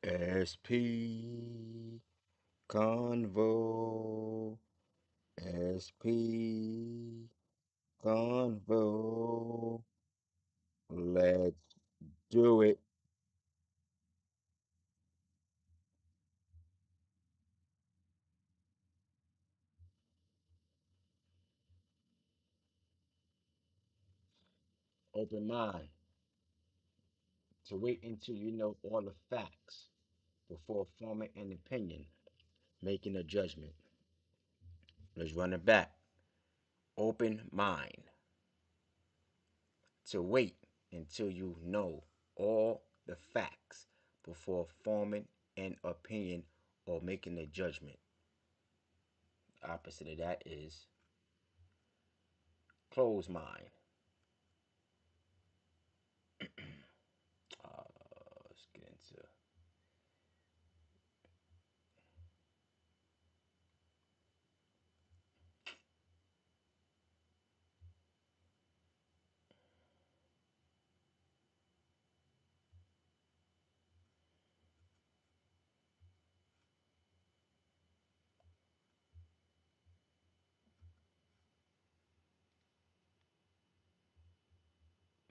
SPconvo, SPconvo. Let's do it. Open mind to wait until you know all the facts before forming an opinion, making a judgment. Let's run it back. Open mind to wait until you know all the facts before forming an opinion or making a judgment. Opposite of that is closed mind. Let's get into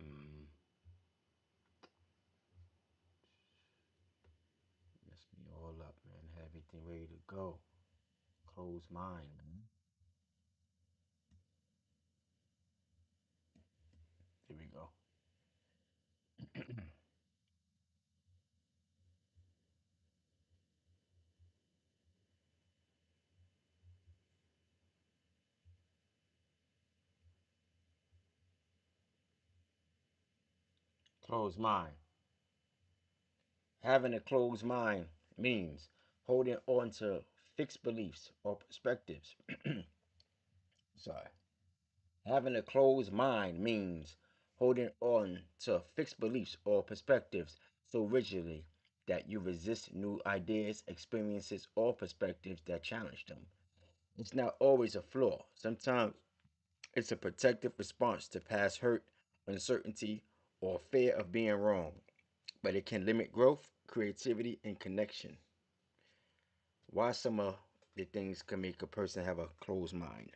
mm, mess me all up, man. Have everything ready to go. Closed mind, man. Here we go. Closed mind. Having a closed mind means holding on to fixed beliefs or perspectives. Sorry. Having a closed mind means holding on to fixed beliefs or perspectives so rigidly that you resist new ideas, experiences, or perspectives that challenge them. It's not always a flaw. Sometimes it's a protective response to past hurt, uncertainty, or fear of being wrong, but it can limit growth, creativity, and connection. Why some of the things can make a person have a closed mind?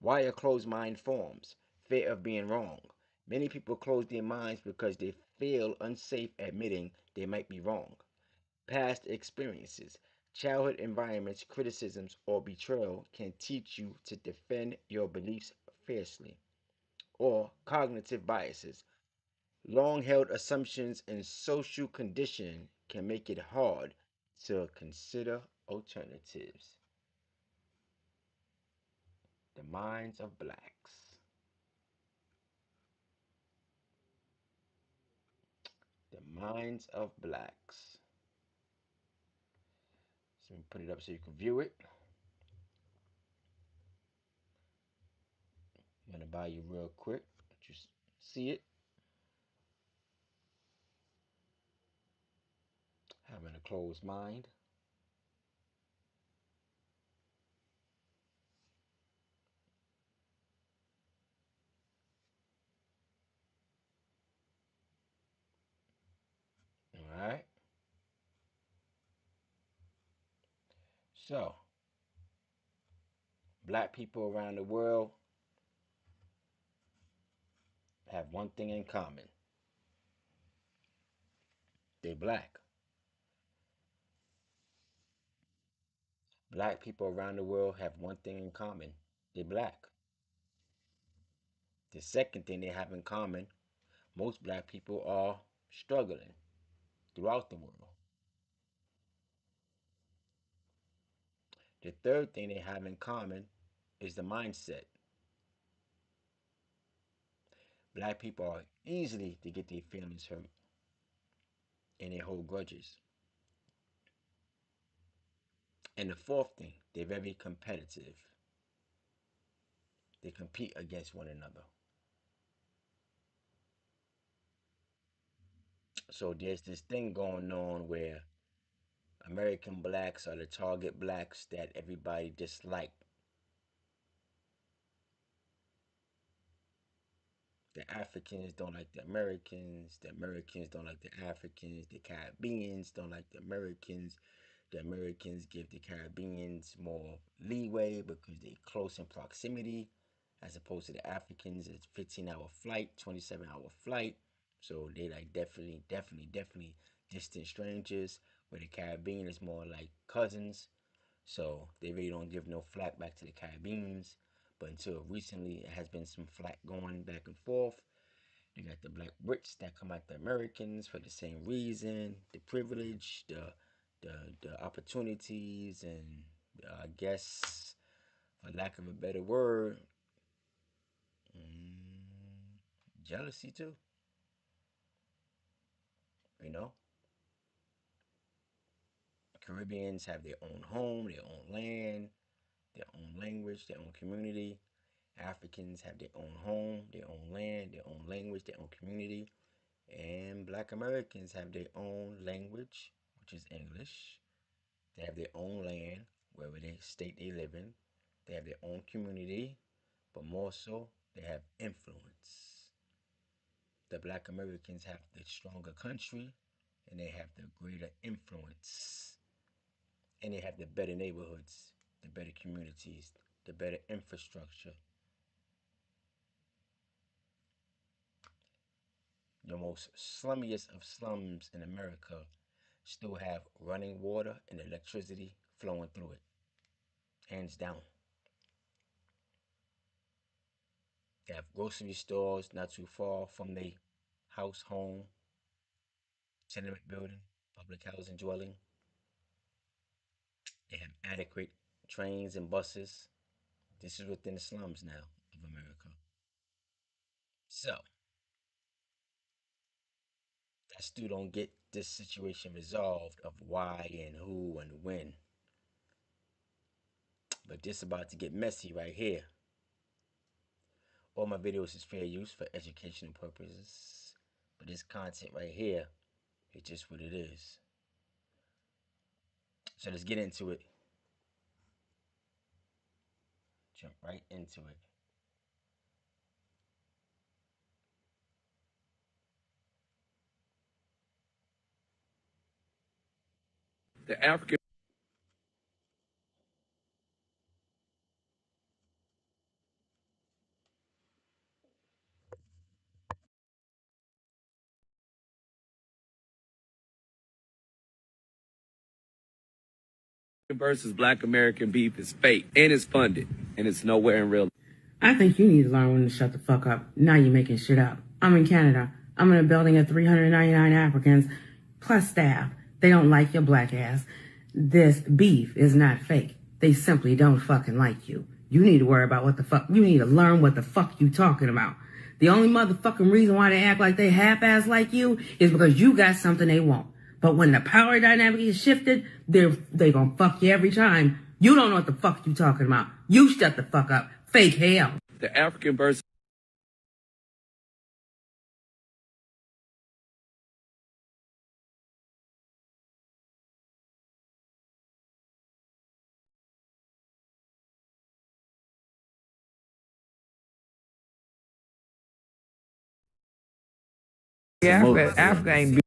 Why a closed mind forms? Fear of being wrong. Many people close their minds because they feel unsafe admitting they might be wrong. Past experiences, childhood environments, criticisms, or betrayal can teach you to defend your beliefs fiercely. Or cognitive biases, long held assumptions and social conditioning can make it hard to consider alternatives. The minds of blacks. The minds of blacks. So let me put it up so you can view it. I'm gonna buy you real quick. Just see it. Having a closed mind. All right. So, black people around the world have one thing in common. They black. Black people around the world have one thing in common. They black. The second thing they have in common, most black people are struggling throughout the world. The third thing they have in common is the mindset. Black people are easily to get their feelings hurt and they hold grudges. And the fourth thing, they're very competitive. They compete against one another. So there's this thing going on where American blacks are the target blacks that everybody dislike. The Africans don't like the Americans. The Americans don't like the Africans. The Caribbeans don't like the Americans. The Americans give the Caribbeans more leeway because they're close in proximity, as opposed to the Africans. It's 15-hour flight, 27-hour flight. So they like definitely distant strangers. Where the Caribbean is more like cousins. So they really don't give no flack back to the Caribbeans. But until recently, it has been some flack going back and forth. You got the black Brits that come at the Americans for the same reason, the privilege, the opportunities, and I guess, for lack of a better word, jealousy too. You know, Caribbeans have their own home, their own land, their own language, their own community. Africans have their own home, their own land, their own language, their own community. And Black Americans have their own language, which is English. They have their own land, wherever they state they live in. They have their own community, but more so, they have influence. The Black Americans have the stronger country, and they have the greater influence. And they have the better neighborhoods, the better communities, the better infrastructure. The most slummiest of slums in America still have running water and electricity flowing through it, hands down. They have grocery stores not too far from their house, home, tenement building, public housing dwelling. They have adequate trains and buses. This is within the slums now of America. So, I still don't get this situation resolved of why and who and when. But this about to get messy right here. All my videos is fair use for educational purposes. But this content right here is just what it is. So let's get into it. Jump right into it. The African versus Black American beef is fake and it's funded and it's nowhere in real. I think you need to learn when to shut the fuck up. Now you're making shit up. I'm in Canada. I'm in a building of 399 Africans plus staff. They don't like your black ass. This beef is not fake. They simply don't fucking like you. You need to worry about what the fuck. You need to learn what the fuck you talking about. The only motherfucking reason why they act like they half-ass like you is because you got something they want. But when the power dynamic is shifted, they gonna fuck you every time. You don't know what the fuck you talking about. You shut the fuck up. Fake hell. The African versus Africa ain't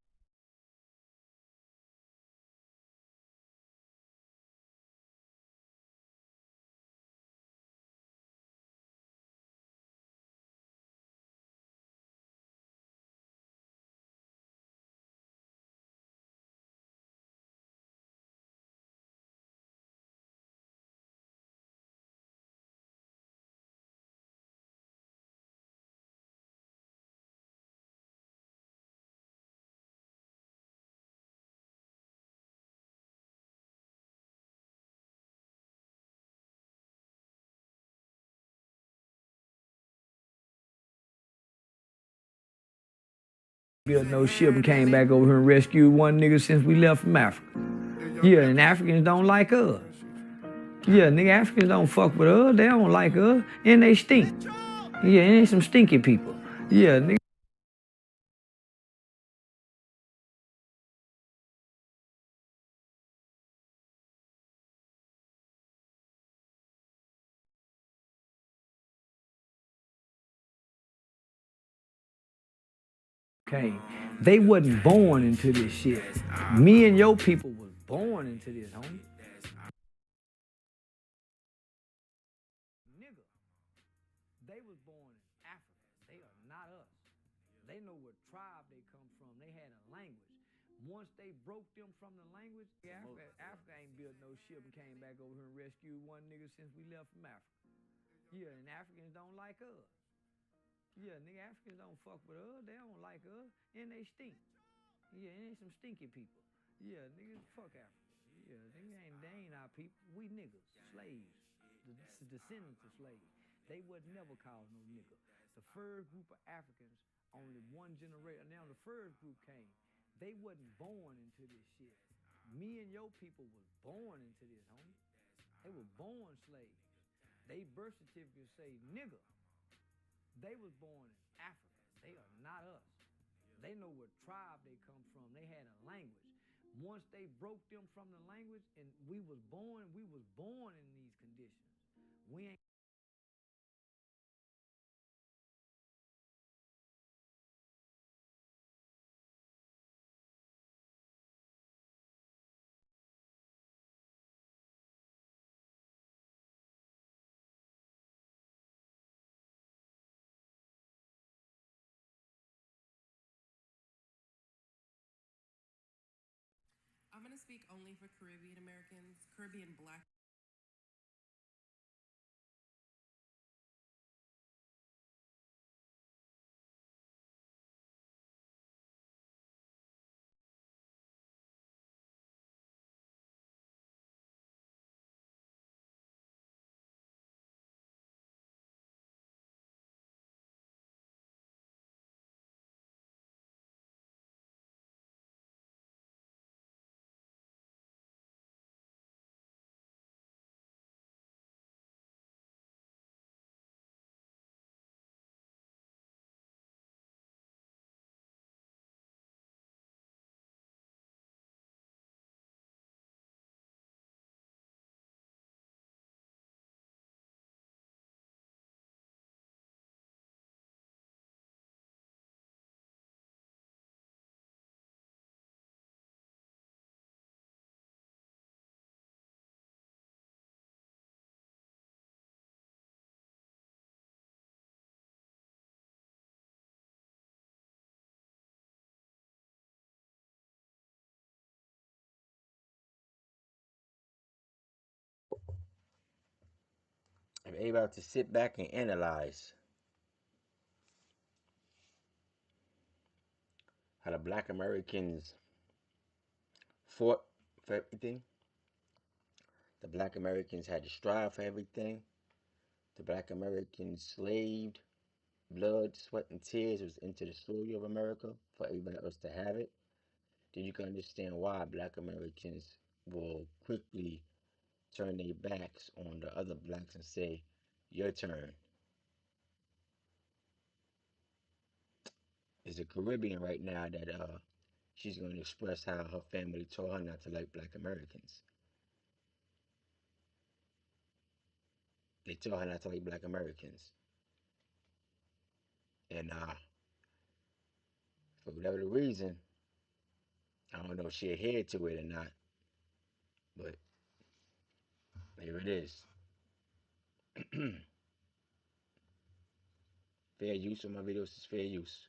built no ship and came back over here and rescued one nigga since we left from Africa. Yeah, and Africans don't like us. Yeah, nigga, Africans don't fuck with us. They don't like us. And they stink. Yeah, and they some stinky people. Yeah, nigga. came. They wasn't born into this shit. Me and your people was born into this, homie. Nigga, they was born in Africa. They are not us. They know what tribe they come from. They had a language. Once they broke them from the language, Africa ain't built no ship and came back over here and rescued one nigga since we left from Africa. Yeah, and Africans don't like us. Yeah, nigga, Africans don't fuck with us. They don't like us. And they stink. Yeah, and they some stinky people. Yeah, nigga, fuck Africa. Yeah, they ain't our people. We niggas, slaves. The descendants of slaves. They would never call no nigga. The first group of Africans, only one generation. Now the first group came. They wasn't born into this shit. Me and your people was born into this, homie. They were born slaves. They birth certificates say nigga. They was born in Africa. They are not us. They know what tribe they come from. They had a language. Once they broke them from the language and we was born in these conditions. We ain't I'm going to speak only for Caribbean Americans, Caribbean Black. I'm able to sit back and analyze how the Black Americans fought for everything. The Black Americans had to strive for everything. The Black Americans slaved, blood, sweat, and tears was into the story of America for everybody else to have it. Then you can understand why Black Americans will quickly turn their backs on the other blacks and say, your turn. There's a Caribbean right now that she's going to express how her family told her not to like Black Americans. They told her not to like Black Americans. And for whatever the reason, I don't know if she adhered to it or not, but here it is. Fair use of my videos is fair use.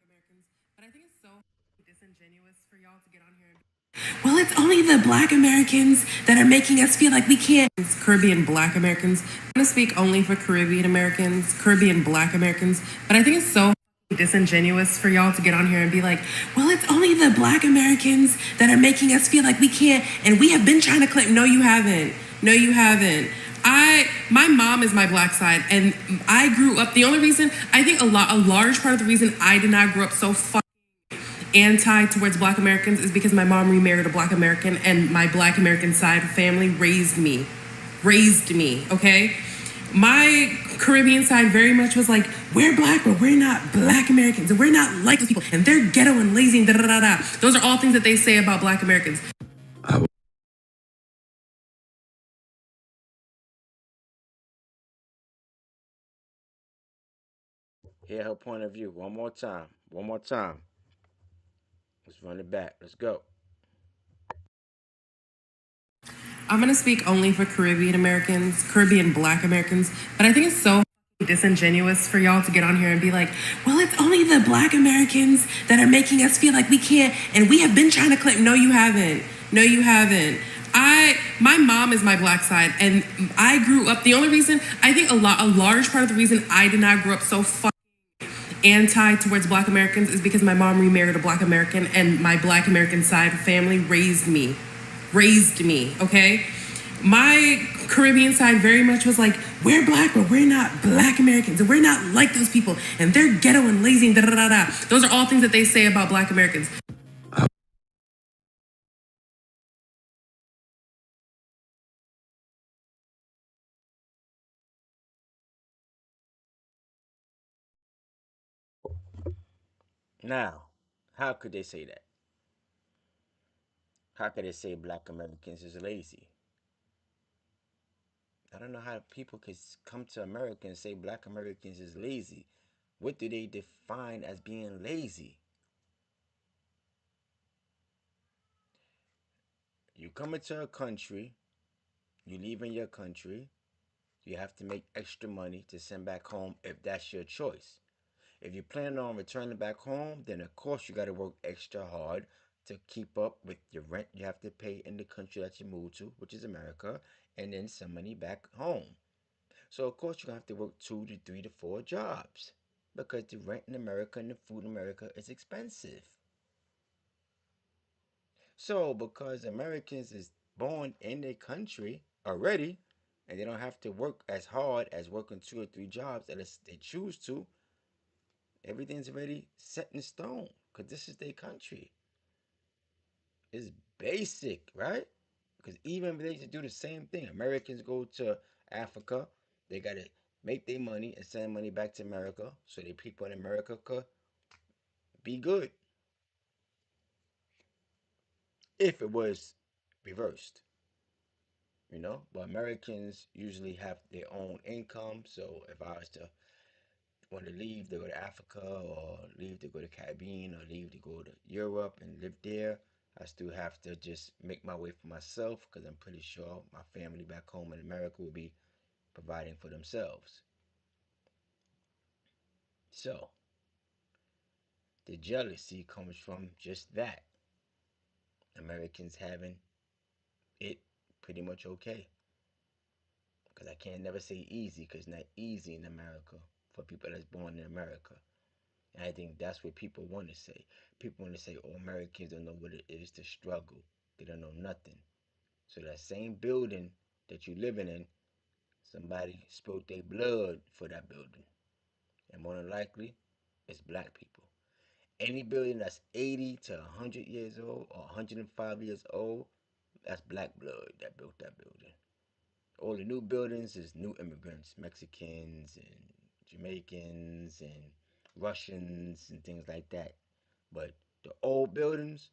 Americans, but I think it's so disingenuous for y'all to get on here and well, it's only the Black Americans that are making us feel like we can't. Caribbean Black Americans. I'm going to speak only for Caribbean Americans, Caribbean Black Americans, but I think it's so disingenuous for y'all to get on here and be like, well, it's only the Black Americans that are making us feel like we can't, and we have been trying to claim. No, you haven't. No, you haven't. My mom is my Black side, and I grew up. The only reason, I think a large part of the reason I did not grow up so anti towards Black Americans is because my mom remarried a Black American, and my Black American side family raised me, okay? My Caribbean side very much was like, we're Black, but we're not Black Americans, and we're not like those people, and they're ghetto and lazy and da-da-da-da. Those are all things that they say about Black Americans. Hear her point of view one more time. One more time. Let's run it back. Let's go. I'm gonna speak only for Caribbean Americans, Caribbean Black Americans, but I think it's so disingenuous for y'all to get on here and be like, well, it's only the Black Americans that are making us feel like we can't, and we have been trying to claim. No, you haven't. No, you haven't. My mom is my black side, and I grew up. The only reason I think a large part of the reason I did not grow up so anti towards Black Americans is because my mom remarried a Black American, and my Black American side family raised me, okay? My Caribbean side very much was like, we're Black, but we're not Black Americans, and we're not like those people, and they're ghetto and lazy and da da da da. Those are all things that they say about Black Americans. Now, how could they say that? How could they say Black Americans is lazy? I don't know how people could come to America and say Black Americans is lazy. What do they define as being lazy? You come into a country, you leave in your country, you have to make extra money to send back home if that's your choice. If you plan on returning back home, then of course you got to work extra hard to keep up with your rent you have to pay in the country that you moved to, which is America, and then some money back home. So of course you're gonna have to work 2 to 3 to 4 jobs because the rent in America and the food in America is expensive. So because Americans is born in their country already, and they don't have to work as hard as working 2 or 3 jobs unless they choose to, everything's already set in stone because this is their country. It's basic, right? Because even if they just do the same thing, Americans go to Africa, they gotta make their money and send money back to America so the people in America could be good. If it was reversed, but Americans usually have their own income. So if I was to want to leave to go to Africa or leave to go to Caribbean or leave to go to Europe and live there, I still have to just make my way for myself because I'm pretty sure my family back home in America will be providing for themselves. So the jealousy comes from just that. Americans having it pretty much okay. Because I can't never say easy because it's not easy in America for people that's born in America. And I think that's what people want to say. People want to say, oh, Americans don't know what it is to struggle. They don't know nothing. So that same building that you're living in, somebody spilled their blood for that building. And more than likely, it's black people. Any building that's 80 to 100 years old or 105 years old, that's black blood that built that building. All the new buildings is new immigrants, Mexicans and Jamaicans and Russians and things like that. But the old buildings,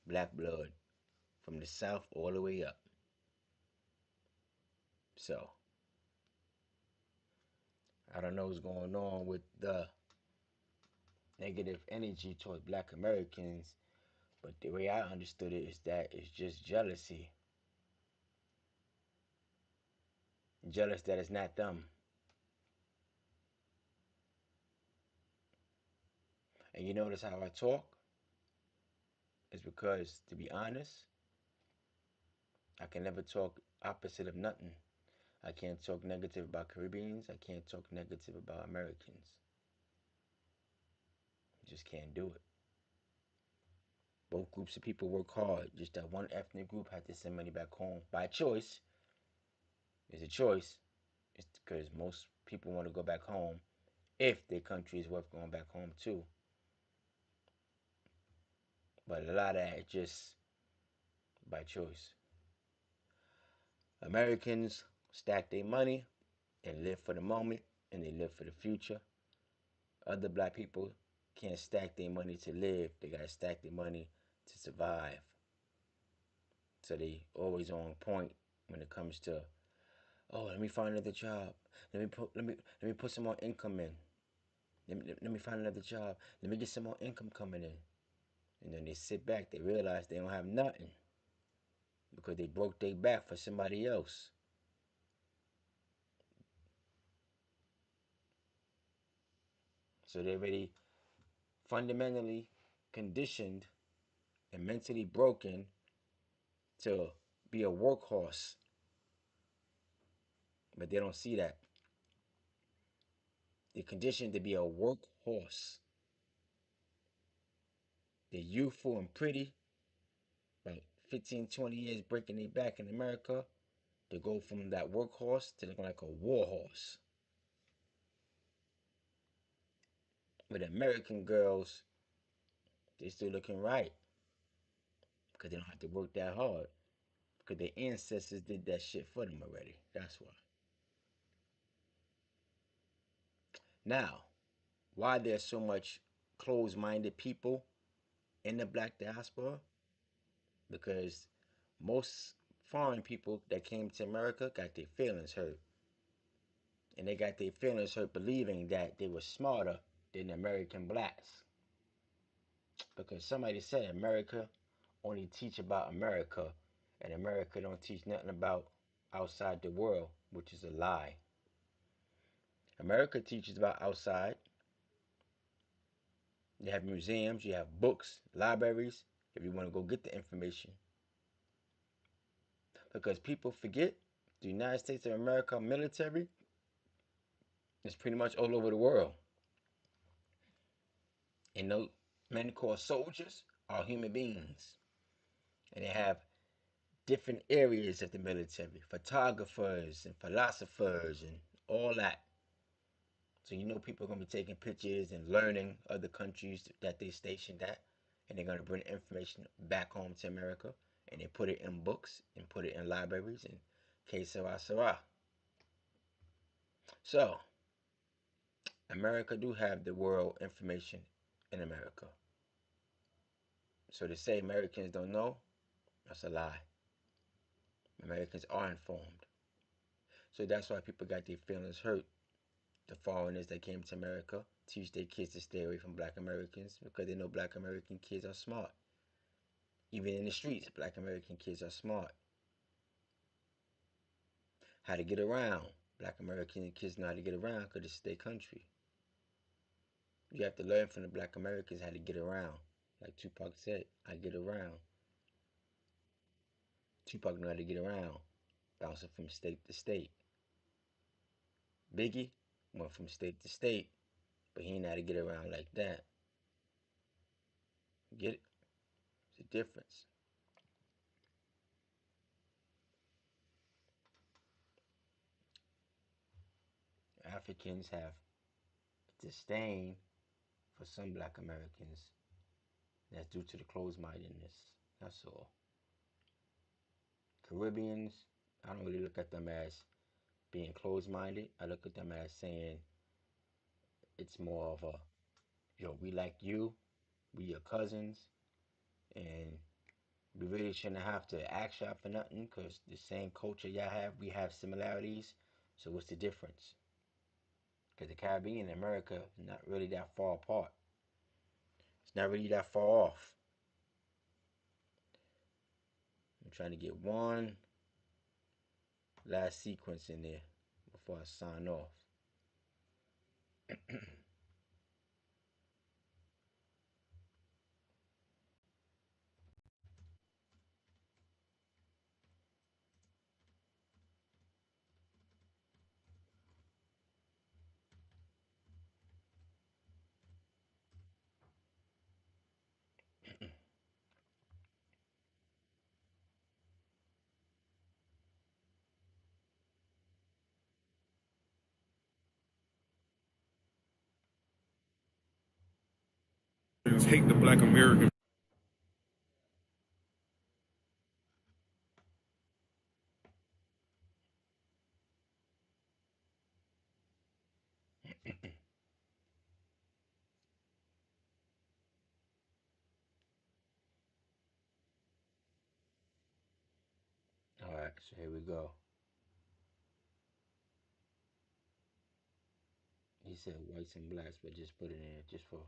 black blood from the south all the way up. So I don't know what's going on with the negative energy towards black Americans, but the way I understood it is that it's just jealousy. Jealous that it's not them. And you notice how I talk? It's because, to be honest, I can never talk opposite of nothing. I can't talk negative about Caribbeans. I can't talk negative about Americans. I just can't do it. Both groups of people work hard. Just that one ethnic group had to send money back home by choice. It's a choice. It's because most people want to go back home if their country is worth going back home to. But a lot of that is just by choice. Americans stack their money and live for the moment and they live for the future. Other black people can't stack their money to live. They gotta stack their money to survive. So they always on point when it comes to, oh, let me find another job. Let me put some more income in. let me find another job. Let me get some more income coming in. And then they sit back. They realize they don't have nothing because they broke their back for somebody else. So they're already fundamentally conditioned and mentally broken to be a workhorse. But they don't see that. They're conditioned to be a workhorse. They're youthful and pretty, about 15, 20 years breaking their back in America, to go from that workhorse to looking like a warhorse. With American girls, they still looking right because they don't have to work that hard because their ancestors did that shit for them already. That's why. Now, why there's so much closed-minded people in the black diaspora? Because most foreign people that came to America got their feelings hurt. And they got their feelings hurt believing that they were smarter than American blacks. Because somebody said America only teach about America and America don't teach nothing about outside the world, which is a lie. America teaches about outside. You have museums, you have books, libraries, if you want to go get the information. Because people forget the United States of America military is pretty much all over the world. And those men called soldiers are human beings. And they have different areas of the military, photographers and philosophers and all that. So you know people are going to be taking pictures and learning other countries that they stationed at. And they're going to bring information back home to America. And they put it in books and put it in libraries and que sera sera. So, America do have the world information in America. So to say Americans don't know, that's a lie. Americans are informed. So that's why people got their feelings hurt. The foreigners that came to America teach their kids to stay away from black Americans because they know black American kids are smart. Even in the streets, black American kids are smart. How to get around. Black American kids know how to get around because it's their country. You have to learn from the black Americans how to get around. Like Tupac said, I get around. Tupac knew how to get around, bouncing from state to state. Biggie went from state to state, but he didn't know how to get around like that. Get it? It's a difference. Africans have disdain for some black Americans. That's due to the closed-mindedness. That's all. Caribbeans, I don't really look at them as being closed-minded. I look at them as saying it's more of a, yo, we like you, we your cousins, and we really shouldn't have to ask y'all for nothing because the same culture y'all have, we have similarities. So what's the difference? Because the Caribbean and America is not really that far apart. It's not really that far off. I'm trying to get one last sequence in there before I sign off. Hate the black American. Alright, so here we go. He said whites and blacks, but just put it in just for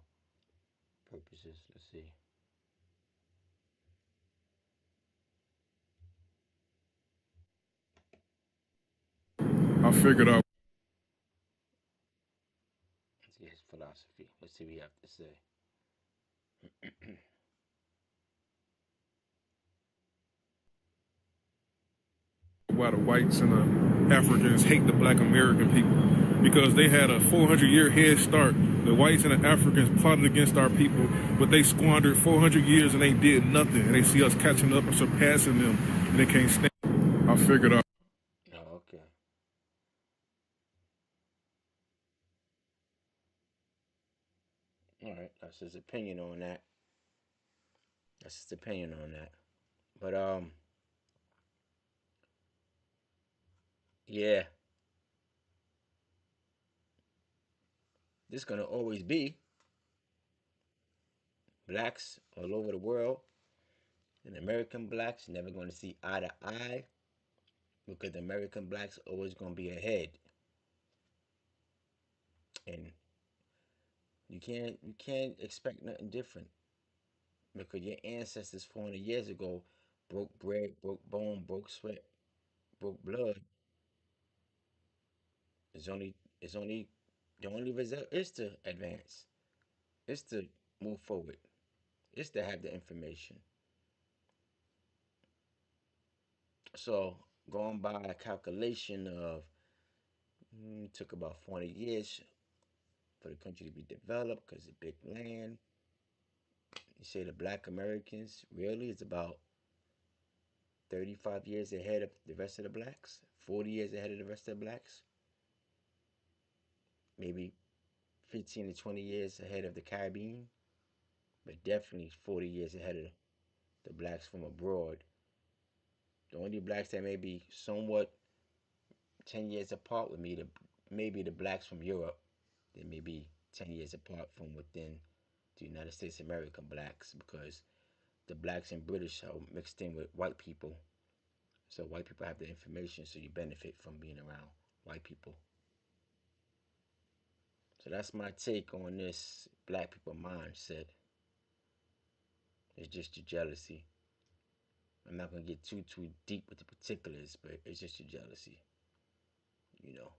purposes. Let's see. I figured out Let's see his philosophy. Let's see what he have to say. why the whites and the Africans hate the black American people. Because they had a 400-year head start. The whites and the Africans plotted against our people, but they squandered 400 years and they did nothing. And they see us catching up and surpassing them, and they can't stand. I figured out. Oh, okay. All right. That's his opinion on that. That's his opinion on that. But yeah, this gonna always be blacks all over the world, and American blacks never gonna see eye to eye because the American blacks always gonna be ahead, and you can't expect nothing different because your ancestors 400 years ago broke bread, broke bone, broke sweat, broke blood. It's only it's only the only result is to advance. It's to move forward. It's to have the information. So going by a calculation of took about 40 years for the country to be developed because of big land. You say the black Americans really is about 35 years ahead of the rest of the blacks, 40 years ahead of the rest of the blacks, maybe 15 to 20 years ahead of the Caribbean, but definitely 40 years ahead of the blacks from abroad. The only blacks that may be somewhat 10 years apart would be maybe the blacks from Europe. They may be 10 years apart from within the United States American blacks because the blacks and British are mixed in with white people. So white people have the information, so you benefit from being around white people. So that's my take on this black people mindset. It's just your jealousy. I'm not gonna get too deep with the particulars, but it's just your jealousy, you know.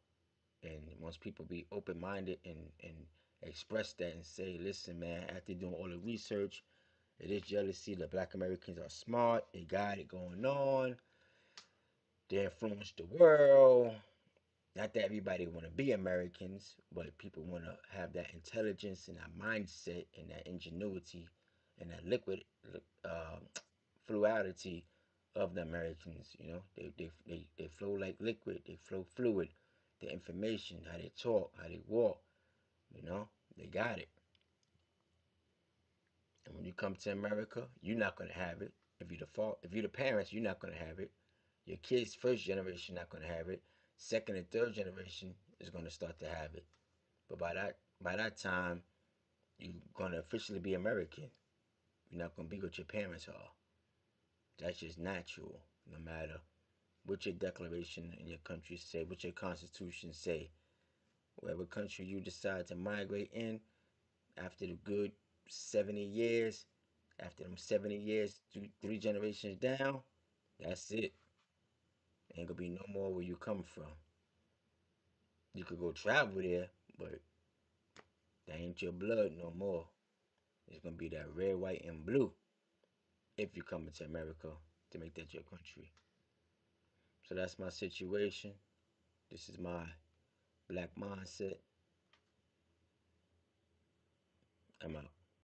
And once people be open minded and express that and say, listen, man, after doing all the research, it is jealousy. The black Americans are smart, they got it going on, they influence the world. Not that everybody want to be Americans, but people want to have that intelligence and that mindset and that ingenuity and that liquid uh, fluidity of the Americans. You know, they flow like liquid. They flow fluid. The information, how they talk, how they walk. You know, they got it. And when you come to America, you're not gonna have it. If you're the parents, you're not gonna have it. Your kids, first generation, not gonna have it. Second and third generation is gonna start to have it. But by that time, you're gonna officially be American. You're not gonna be what your parents are. That's just natural. No matter what your declaration in your country say, what your constitution say, whatever country you decide to migrate in after the good 70 years, after them 70 years, three generations down, that's it. Ain't gonna be no more where you come from. You could go travel there, but that ain't your blood no more. It's gonna be that red, white, and blue if you come into America to make that your country. So that's my situation. This is my black mindset. I'm out.